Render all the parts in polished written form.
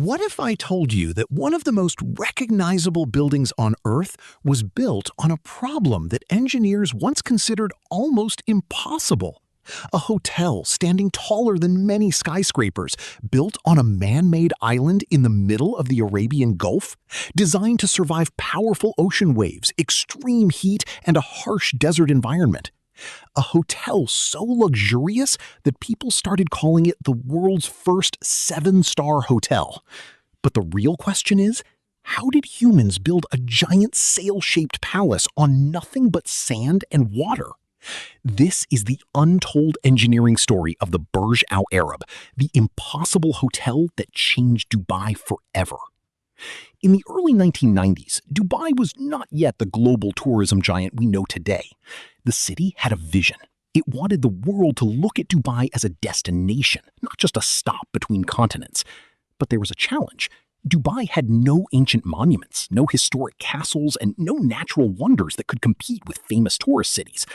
What if I told you that one of the most recognizable buildings on Earth was built on a problem that engineers once considered almost impossible? A hotel standing taller than many skyscrapers, built on a man-made island in the middle of the Arabian Gulf, designed to survive powerful ocean waves, extreme heat, and a harsh desert environment. A hotel so luxurious that people started calling it the world's first seven-star hotel. But the real question is, how did humans build a giant sail-shaped palace on nothing but sand and water? This is the untold engineering story of the Burj Al Arab, the impossible hotel that changed Dubai forever. In the early 1990s, Dubai was not yet the global tourism giant we know today. The city had a vision. It wanted the world to look at Dubai as a destination, not just a stop between continents. But there was a challenge. Dubai had no ancient monuments, no historic castles, and no natural wonders that could compete with famous tourist cities.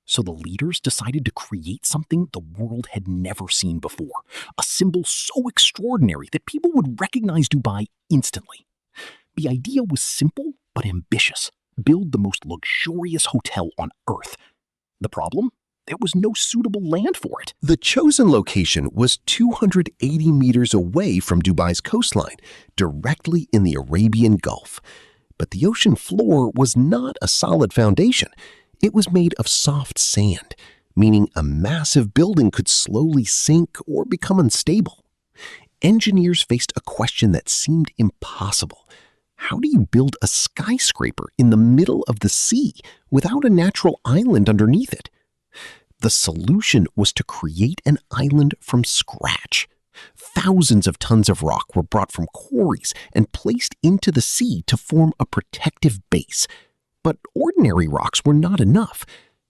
So the leaders decided to create something the world had never seen before, a symbol so extraordinary that people would recognize Dubai instantly. The idea was simple but ambitious: build the most luxurious hotel on Earth. The problem? There was no suitable land for it. The chosen location was 280 meters away from Dubai's coastline, directly in the Arabian Gulf. But the ocean floor was not a solid foundation. It was made of soft sand, meaning a massive building could slowly sink or become unstable. Engineers faced a question that seemed impossible. How do you build a skyscraper in the middle of the sea without a natural island underneath it? The solution was to create an island from scratch. Thousands of tons of rock were brought from quarries and placed into the sea to form a protective base. But ordinary rocks were not enough.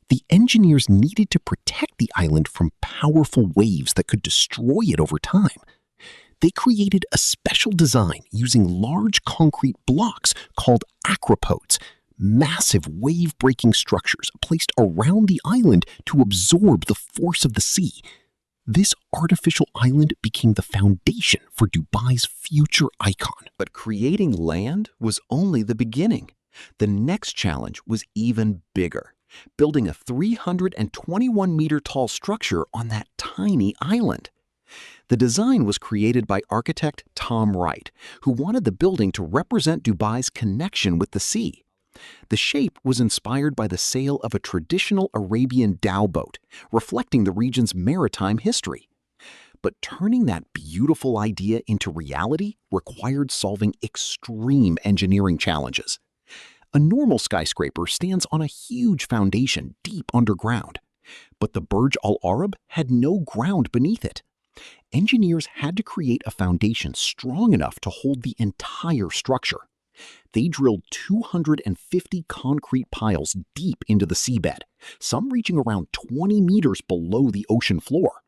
The engineers needed to protect the island from powerful waves that could destroy it over time. They created a special design using large concrete blocks called acropodes, massive wave-breaking structures placed around the island to absorb the force of the sea. This artificial island became the foundation for Dubai's future icon. But creating land was only the beginning. The next challenge was even bigger: building a 321-meter-tall structure on that tiny island. The design was created by architect Tom Wright, who wanted the building to represent Dubai's connection with the sea. The shape was inspired by the sail of a traditional Arabian dhow boat, reflecting the region's maritime history. But turning that beautiful idea into reality required solving extreme engineering challenges. A normal skyscraper stands on a huge foundation deep underground, but the Burj Al Arab had no ground beneath it. Engineers had to create a foundation strong enough to hold the entire structure. They drilled 250 concrete piles deep into the seabed, some reaching around 20 meters below the ocean floor.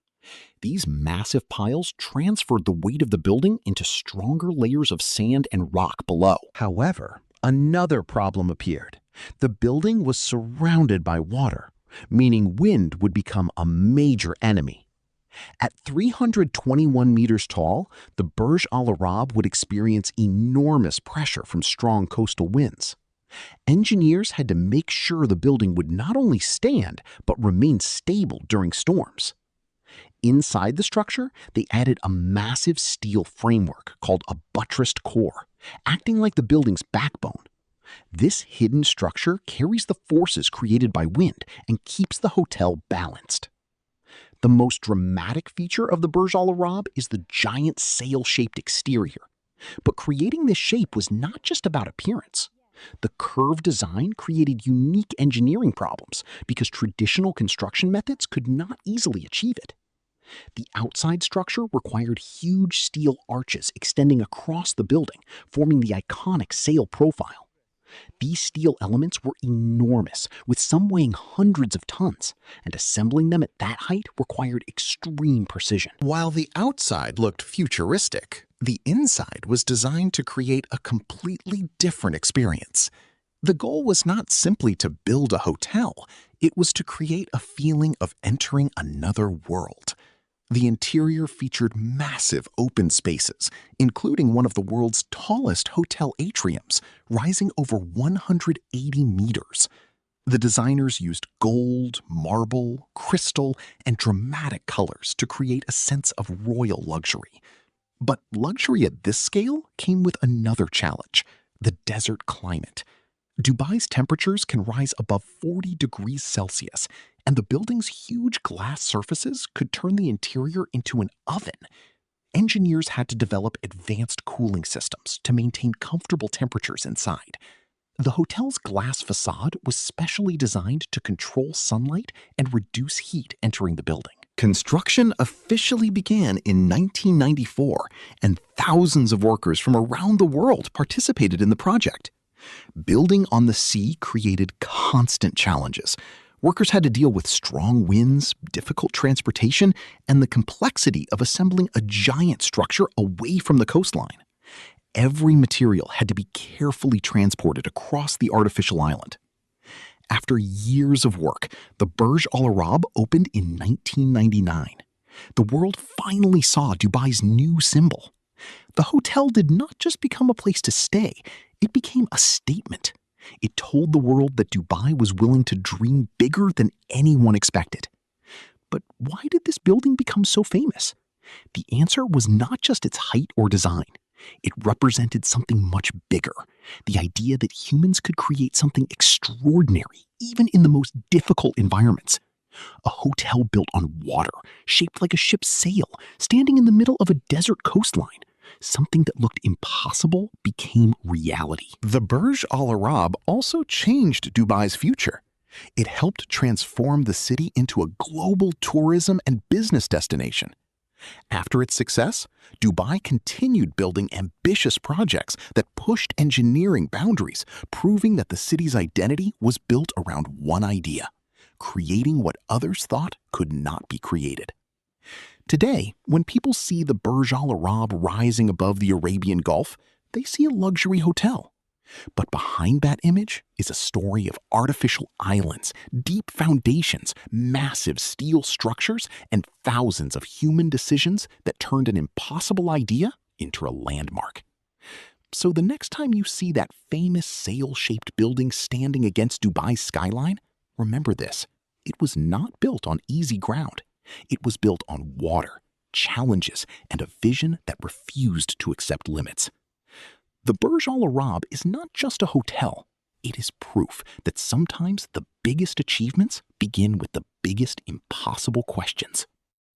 These massive piles transferred the weight of the building into stronger layers of sand and rock below. However, another problem appeared. The building was surrounded by water, meaning wind would become a major enemy. At 321 meters tall, the Burj Al Arab would experience enormous pressure from strong coastal winds. Engineers had to make sure the building would not only stand, but remain stable during storms. Inside the structure, they added a massive steel framework called a buttressed core, acting like the building's backbone. This hidden structure carries the forces created by wind and keeps the hotel balanced. The most dramatic feature of the Burj Al Arab is the giant sail-shaped exterior. But creating this shape was not just about appearance. The curved design created unique engineering problems because traditional construction methods could not easily achieve it. The outside structure required huge steel arches extending across the building, forming the iconic sail profile. These steel elements were enormous, with some weighing hundreds of tons, and assembling them at that height required extreme precision. While the outside looked futuristic, the inside was designed to create a completely different experience. The goal was not simply to build a hotel, it was to create a feeling of entering another world. The interior featured massive open spaces, including one of the world's tallest hotel atriums, rising over 180 meters. The designers used gold, marble, crystal, and dramatic colors to create a sense of royal luxury. But luxury at this scale came with another challenge: the desert climate. Dubai's temperatures can rise above 40 degrees Celsius, and the building's huge glass surfaces could turn the interior into an oven. Engineers had to develop advanced cooling systems to maintain comfortable temperatures inside. The hotel's glass facade was specially designed to control sunlight and reduce heat entering the building. Construction officially began in 1994, and thousands of workers from around the world participated in the project. Building on the sea created constant challenges. Workers had to deal with strong winds, difficult transportation, and the complexity of assembling a giant structure away from the coastline. Every material had to be carefully transported across the artificial island. After years of work, the Burj Al Arab opened in 1999. The world finally saw Dubai's new symbol. The hotel did not just become a place to stay, it became a statement. It told the world that Dubai was willing to dream bigger than anyone expected. But why did this building become so famous? The answer was not just its height or design. It represented something much bigger: the idea that humans could create something extraordinary, even in the most difficult environments. A hotel built on water, shaped like a ship's sail, standing in the middle of a desert coastline. Something that looked impossible became reality. The Burj Al Arab also changed Dubai's future. It helped transform the city into a global tourism and business destination. After its success, Dubai continued building ambitious projects that pushed engineering boundaries, proving that the city's identity was built around one idea: creating what others thought could not be created. Today, when people see the Burj Al Arab rising above the Arabian Gulf, they see a luxury hotel. But behind that image is a story of artificial islands, deep foundations, massive steel structures, and thousands of human decisions that turned an impossible idea into a landmark. So the next time you see that famous sail-shaped building standing against Dubai's skyline, remember this: it was not built on easy ground. It was built on water, challenges, and a vision that refused to accept limits. The Burj Al Arab is not just a hotel. It is proof that sometimes the biggest achievements begin with the biggest impossible questions.